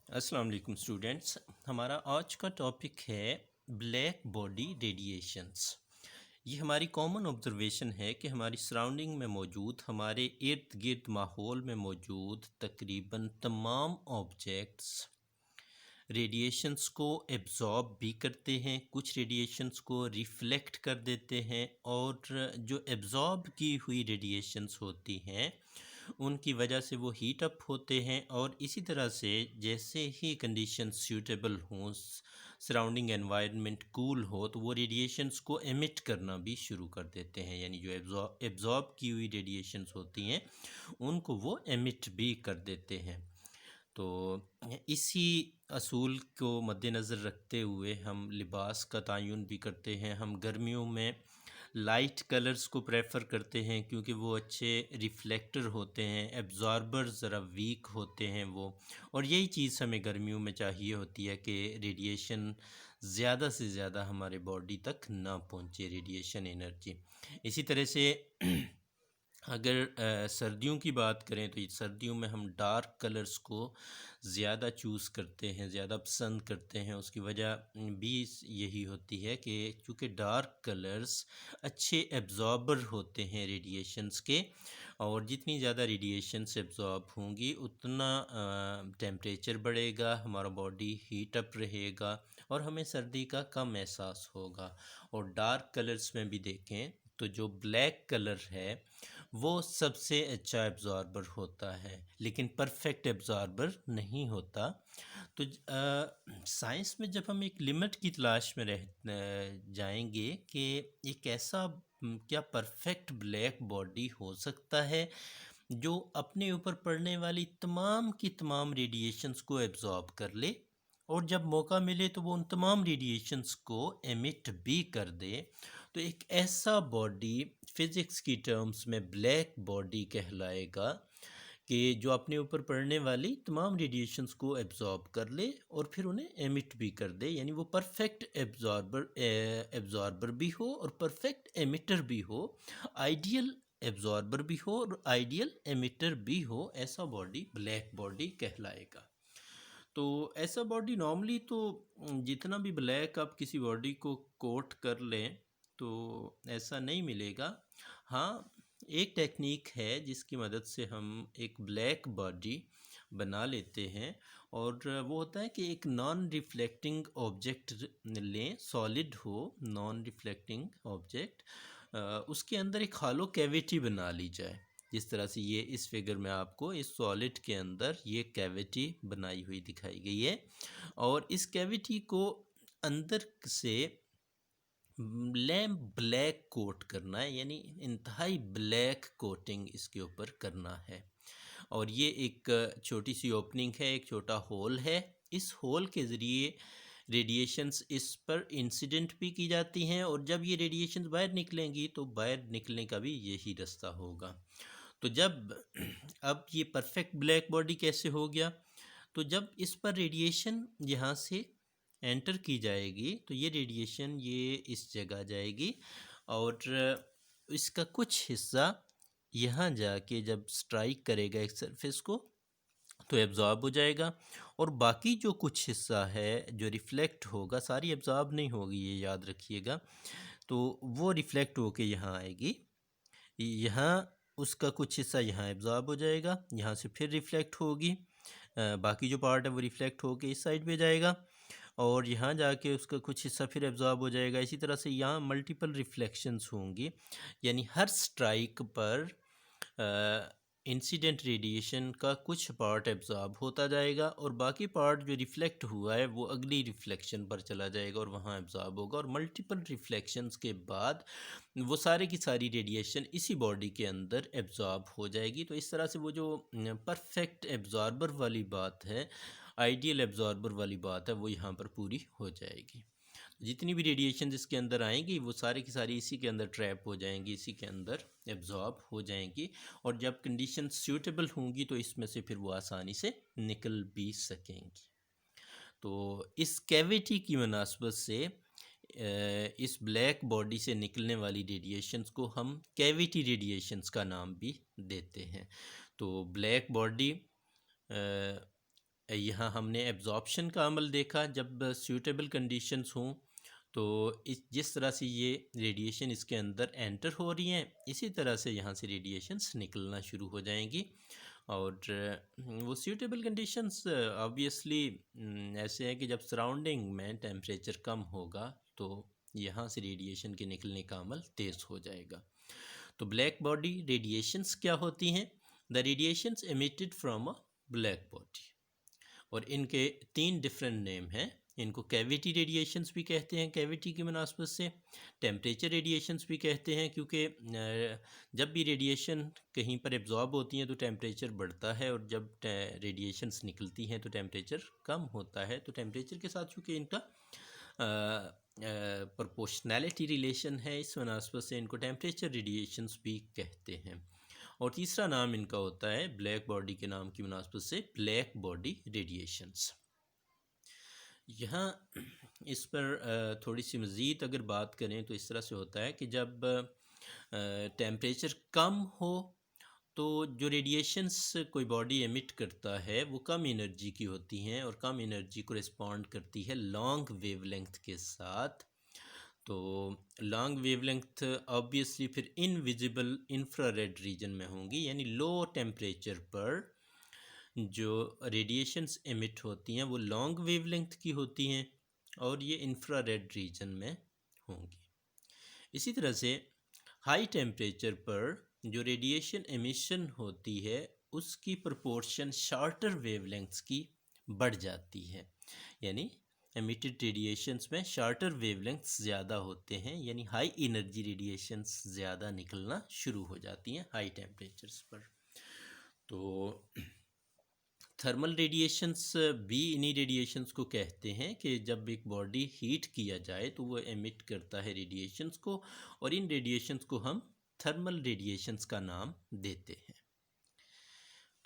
अस्सलाम वालेकुम स्टूडेंट्स। हमारा आज का टॉपिक है ब्लैक बॉडी रेडिएशंस। ये हमारी कॉमन ऑब्जर्वेशन है कि हमारी सराउंडिंग में मौजूद, हमारे इर्द गिर्द माहौल में मौजूद तकरीबन तमाम ऑब्जेक्ट्स रेडिएशंस को एब्ज़ॉर्ब भी करते हैं, कुछ रेडिएशंस को रिफ्लेक्ट कर देते हैं, और जो एब्ज़ॉर्ब की हुई रेडिएशंस होती हैं उनकी वजह से वो हीट अप होते हैं, और इसी तरह से जैसे ही कंडीशन सूटेबल हों, सराउंडिंग एनवायरनमेंट कूल हो, तो वो रेडिएशंस को एमिट करना भी शुरू कर देते हैं। यानी जो एब्ज़ॉर्ब की हुई रेडिएशंस होती हैं उनको वो एमिट भी कर देते हैं। तो इसी असूल को मद्देनज़र रखते हुए हम लिबास का तयन भी करते हैं। हम गर्मियों में लाइट कलर्स को प्रेफर करते हैं क्योंकि वो अच्छे रिफ्लेक्टर होते हैं, एब्जॉर्बर ज़रा वीक होते हैं वो। और यही चीज़ हमें गर्मियों में चाहिए होती है कि रेडिएशन ज़्यादा से ज़्यादा हमारे बॉडी तक ना पहुँचे, रेडिएशन एनर्जी। इसी तरह से अगर सर्दियों की बात करें तो सर्दियों में हम डार्क कलर्स को ज़्यादा चूज़ करते हैं, ज़्यादा पसंद करते हैं। उसकी वजह भी यही होती है कि चूँकि डार्क कलर्स अच्छे एब्जॉर्बर होते हैं रेडिएशंस के, और जितनी ज़्यादा रेडिएशंस एब्जॉर्ब होंगी उतना टेम्परेचर बढ़ेगा, हमारा बॉडी हीट अप रहेगा और हमें सर्दी का कम एहसास होगा। और डार्क कलर्स में भी देखें तो जो ब्लैक कलर है वो सबसे अच्छा एब्जॉर्बर होता है, लेकिन परफेक्ट एब्जॉर्बर नहीं होता। तो साइंस में जब हम एक लिमिट की तलाश में जाएंगे कि एक ऐसा क्या परफेक्ट ब्लैक बॉडी हो सकता है जो अपने ऊपर पड़ने वाली तमाम की तमाम रेडिएशंस को एब्जॉर्ब कर ले, और जब मौका मिले तो वो उन तमाम रेडिएशंस को एमिट भी कर दे, तो एक ऐसा बॉडी फिज़िक्स की टर्म्स में ब्लैक बॉडी कहलाएगा कि जो अपने ऊपर पड़ने वाली तमाम रेडिएशंस को एब्जॉर्ब कर ले और फिर उन्हें एमिट भी कर दे। यानी वो परफेक्ट एब्जॉर्बर भी हो और परफेक्ट एमिटर भी हो, आइडियल एब्जॉर्बर भी हो और आइडियल एमिटर भी हो। ऐसा बॉडी ब्लैक बॉडी कहलाएगा। तो ऐसा बॉडी नॉर्मली तो जितना भी ब्लैक आप किसी बॉडी को कोट कर लें तो ऐसा नहीं मिलेगा। हाँ, एक टेक्निक है जिसकी मदद से हम एक ब्लैक बॉडी बना लेते हैं, और वो होता है कि एक नॉन रिफ्लेक्टिंग ऑब्जेक्ट लें, सॉलिड हो, नॉन रिफ्लेक्टिंग ऑब्जेक्ट, उसके अंदर एक हॉलो कैविटी बना ली जाए। जिस तरह से ये इस फिगर में आपको इस सॉलिड के अंदर ये कैविटी बनाई हुई दिखाई गई है, और इस कैविटी को अंदर से लैम्प ब्लैक कोट करना है, यानी इंतहाई ब्लैक कोटिंग इसके ऊपर करना है। और ये एक छोटी सी ओपनिंग है, एक छोटा होल है। इस होल के ज़रिए रेडिएशंस इस पर इंसिडेंट भी की जाती हैं, और जब ये रेडिएशंस बाहर निकलेंगी तो बाहर निकलने का भी यही रास्ता होगा। तो जब अब ये परफेक्ट ब्लैक बॉडी कैसे हो गया, तो जब इस पर रेडिएशन यहाँ से एंटर की जाएगी तो ये रेडिएशन ये इस जगह जाएगी, और इसका कुछ हिस्सा यहाँ जाके जब स्ट्राइक करेगा एक सरफेस को तो एब्जॉर्ब हो जाएगा, और बाकी जो कुछ हिस्सा है जो रिफ्लेक्ट होगा, सारी एब्जॉर्ब नहीं होगी ये याद रखिएगा, तो वो रिफ्लेक्ट होके यहाँ आएगी। यहाँ उसका कुछ हिस्सा यहाँ एब्जॉर्ब हो जाएगा, यहाँ से फिर रिफ्लेक्ट होगी, बाकी जो पार्ट है वो रिफ्लेक्ट होके इस साइड पे जाएगा, और यहाँ जाके उसका कुछ हिस्सा फिर एब्जॉर्ब हो जाएगा। इसी तरह से यहाँ मल्टीपल रिफ्लेक्शंस होंगी, यानी हर स्ट्राइक पर इंसिडेंट रेडिएशन का कुछ पार्ट एब्जॉर्ब होता जाएगा, और बाकी पार्ट जो रिफ्लेक्ट हुआ है वो अगली रिफ्लेक्शन पर चला जाएगा और वहाँ एब्जॉर्ब होगा, और मल्टीपल रिफ्लेक्शंस के बाद वो सारी की सारी रेडिएशन इसी बॉडी के अंदर एब्जॉर्ब हो जाएगी। तो इस तरह से वो जो परफेक्ट एब्जॉर्बर वाली बात है, आइडियल एब्जॉर्बर वाली बात है, वो यहाँ पर पूरी हो जाएगी। जितनी भी रेडिएशन इसके अंदर आएंगी वो सारी की सारी इसी के अंदर ट्रैप हो जाएंगी, इसी के अंदर एब्जॉर्ब हो जाएंगी, और जब कंडीशन सूटेबल होंगी तो इसमें से फिर वो आसानी से निकल भी सकेंगी। तो इस कैविटी की मुनासबत से इस ब्लैक बॉडी से निकलने वाली रेडिएशंस को हम कैविटी रेडिएशंस का नाम भी देते हैं। तो ब्लैक बॉडी यहाँ हमने एब्जॉर्प्शन का अमल देखा, जब सूटेबल कंडीशंस हों तो इस जिस तरह से ये रेडिएशन इसके अंदर एंटर हो रही हैं, इसी तरह से यहाँ से रेडिएशंस निकलना शुरू हो जाएंगी। और वो सूटेबल कंडीशंस ऑब्वियसली ऐसे हैं कि जब सराउंडिंग में टेम्परेचर कम होगा तो यहाँ से रेडिएशन के निकलने का अमल तेज़ हो जाएगा। तो ब्लैक बॉडी रेडिएशंस क्या होती हैं? The radiations emitted from a black body, और इनके 3 डिफरेंट नेम हैं। इनको कैविटी रेडिएशंस भी कहते हैं, कैविटी की मुनासबत से। टेम्परेचर रेडिएशंस भी कहते हैं, क्योंकि जब भी रेडिएशन कहीं पर एब्जॉर्ब होती हैं तो टेम्परेचर बढ़ता है, और जब रेडिएशंस निकलती हैं तो टेम्परेचर कम होता है। तो टेम्परेचर के साथ चूँकि इनका प्रोपोर्शनैलिटी रिलेशन है, इस मुनासबत से इनको टेम्परेचर रेडिएशंस भी कहते हैं। और तीसरा नाम इनका होता है, ब्लैक बॉडी के नाम की मुनासबत से, ब्लैक बॉडी रेडिएशंस। यहाँ इस पर थोड़ी सी मज़ीद अगर बात करें तो इस तरह से होता है कि जब टेम्परेचर कम हो तो जो रेडिएशंस कोई बॉडी एमिट करता है वो कम एनर्जी की होती हैं, और कम एनर्जी को रिस्पॉन्ड करती है लॉन्ग वेवलेंथ के साथ। तो लॉन्ग वेवलेंथ ऑब्वियसली फिर इनविजिबल इंफ्रारेड रीजन में होंगी, यानी लो टेम्परेचर पर जो रेडिएशंस एमिट होती हैं वो लॉन्ग वेवलेंथ की होती हैं, और ये इंफ्रारेड रीजन में होंगी। इसी तरह से हाई टेम्परेचर पर जो रेडिएशन एमिशन होती है उसकी प्रोपोर्शन शॉर्टर वेवलेंथ्स की बढ़ जाती है, यानी एमिटेड रेडिएशंस में शॉर्टर वेवलेंथ्स ज़्यादा होते हैं, यानी हाई एनर्जी रेडिएशंस ज़्यादा निकलना शुरू हो जाती हैं हाई टेम्परेचर्स पर। तो थर्मल रेडिएशंस भी इन्हीं रेडिएशंस को कहते हैं कि जब एक बॉडी हीट किया जाए तो वो एमिट करता है रेडिएशंस को, और इन रेडिएशंस को हम थर्मल रेडिएशंस का नाम देते हैं।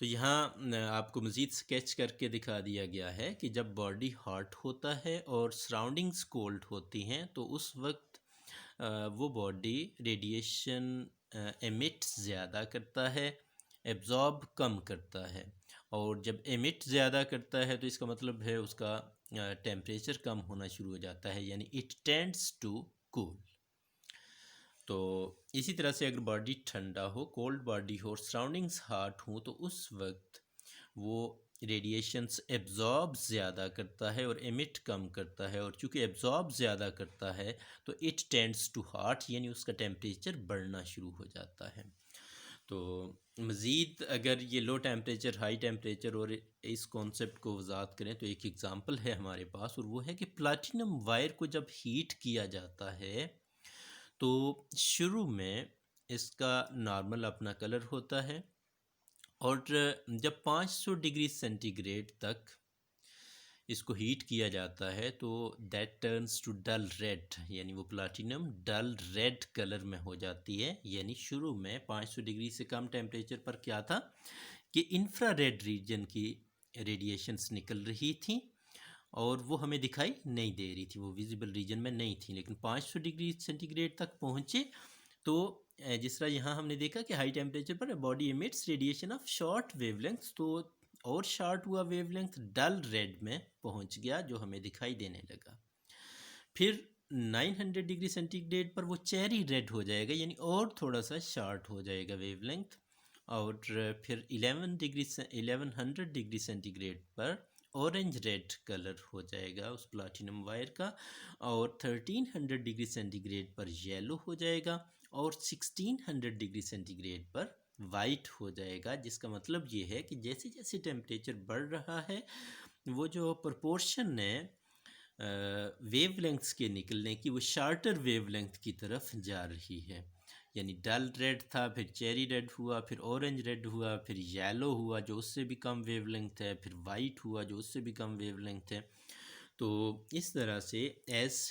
तो यहाँ आपको मज़ीद स्केच करके दिखा दिया गया है कि जब बॉडी हॉट होता है और सराउंडिंग्स कोल्ड होती हैं तो उस वक्त वो बॉडी रेडिएशन एमिट ज़्यादा करता है, एब्जॉर्ब कम करता है। और जब एमिट ज़्यादा करता है तो इसका मतलब है उसका टेम्परेचर कम होना शुरू हो जाता है, यानी इट टेंड्स टू कूल। तो इसी तरह से अगर बॉडी ठंडा हो, कोल्ड बॉडी हो और सराउंडिंग्स हॉट हो, तो उस वक्त वो रेडिएशंस एब्जॉर्ब ज़्यादा करता है और एमिट कम करता है, और चूँकि एब्जॉर्ब ज़्यादा करता है तो इट टेंड्स टू हॉट, यानी उसका टेम्परेचर बढ़ना शुरू हो जाता है। तो मज़ीद अगर ये लो टेम्परेचर, हाई टेम्परेचर और इस कॉन्सेप्ट को वजात करें तो एक एग्ज़ाम्पल है हमारे पास, और वो है कि प्लाटिनम वायर को जब हीट किया जाता है तो शुरू में इसका नॉर्मल अपना कलर होता है, और जब 500 डिग्री सेंटीग्रेड तक इसको हीट किया जाता है तो that turns to dull red, यानी वो प्लाटिनम डल रेड कलर में हो जाती है। यानी शुरू में 500 डिग्री से कम टेम्परेचर पर क्या था कि इंफ्रारेड रीजन की रेडिएशंस निकल रही थी, और वो हमें दिखाई नहीं दे रही थी, वो विजिबल रीजन में नहीं थी। लेकिन 500 डिग्री सेंटीग्रेड तक पहुँचे तो जिस तरह यहाँ हमने देखा कि हाई टेम्परेचर पर body emits radiation of short wavelength, तो और शॉर्ट हुआ वेवलेंथ, डल रेड में पहुँच गया जो हमें दिखाई देने लगा। फिर 900 डिग्री सेंटीग्रेड पर वो चेरी रेड हो जाएगा, यानी और थोड़ा सा शॉर्ट हो जाएगा वेवलेंथ। और फिर 1100 डिग्री सेंटीग्रेड पर ऑरेंज रेड कलर हो जाएगा उस प्लाटिनम वायर का, और 1300 डिग्री सेंटीग्रेड पर येलो हो जाएगा, और 1600 डिग्री सेंटीग्रेड पर वाइट हो जाएगा। जिसका मतलब ये है कि जैसे जैसे टेम्परेचर बढ़ रहा है वो जो प्रोपोर्शन है वेवलेंथ्स के निकलने की, वो शार्टर वेवलेंथ की तरफ जा रही है। यानी डल रेड था, फिर चेरी रेड हुआ, फिर ऑरेंज रेड हुआ, फिर येलो हुआ जो उससे भी कम वेवलेंथ है, फिर वाइट हुआ जो उससे भी कम वेवलेंथ है। तो इस तरह से as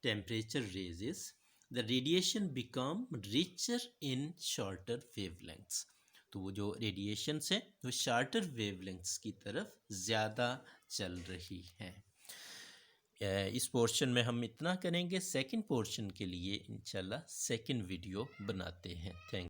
temperature raises the radiation become richer in shorter wavelengths. तो वो जो रेडिएशंस हैं वो शॉर्टर वेवलेंथ्स की तरफ ज़्यादा चल रही हैं। इस पोर्शन में हम इतना करेंगे। सेकंड पोर्शन के लिए इंशाल्लाह सेकंड वीडियो बनाते हैं। थैंक